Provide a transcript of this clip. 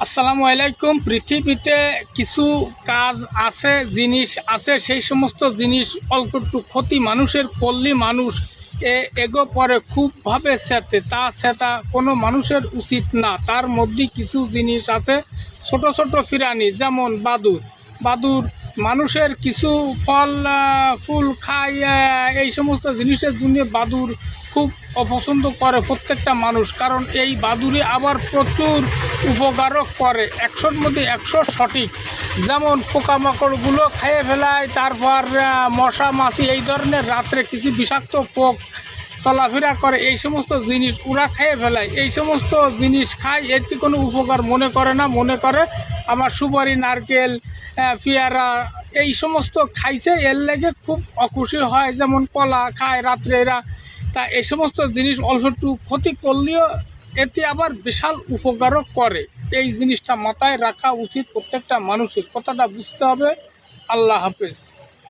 আসসালামু আলাইকুম। পৃথিবীতে কিছু কাজ আছে, জিনিস আছে, সেই সমস্ত জিনিস অল্প একটু ক্ষতি মানুষের করলে মানুষ এগো পরে খুবভাবে সেটা কোনো মানুষের উচিত না। তার মধ্যে কিছু জিনিস আছে ছোট ছোট প্রাণী, যেমন বাদুর মানুষের কিছু ফল ফুল খায়, এই সমস্ত জিনিসের জন্য বাদুর খুব অপছন্দ করে প্রত্যেকটা মানুষ, কারণ এই বাদুড়ে আবার প্রচুর উপকারও করে, 100-র মধ্যে 100 সঠিক। যেমন পোকামাকড়গুলো খেয়ে ফেলায়, তারপর মশা মাছি এই ধরনের রাত্রে কিছু বিষাক্ত পোক চলাফেরা করে, এই সমস্ত জিনিস ওরা খেয়ে ফেলায়। এই সমস্ত জিনিস খায়, এতে কোনো উপকার মনে করে না, মনে করে আমার সুপারি, নারকেল, পেয়ারা এই সমস্ত খাইছে, এর লেগে খুব অখুশি হয়। যেমন কলা খায় রাত্রে এরা, তা এই সমস্ত জিনিস অল্প একটু ক্ষতি করলেও এতে আবার বিশাল উপকারও করে। এই জিনিসটা মাথায় রাখা উচিত প্রত্যেকটা মানুষের, কথাটা বুঝতে হবে। আল্লাহ হাফেজ।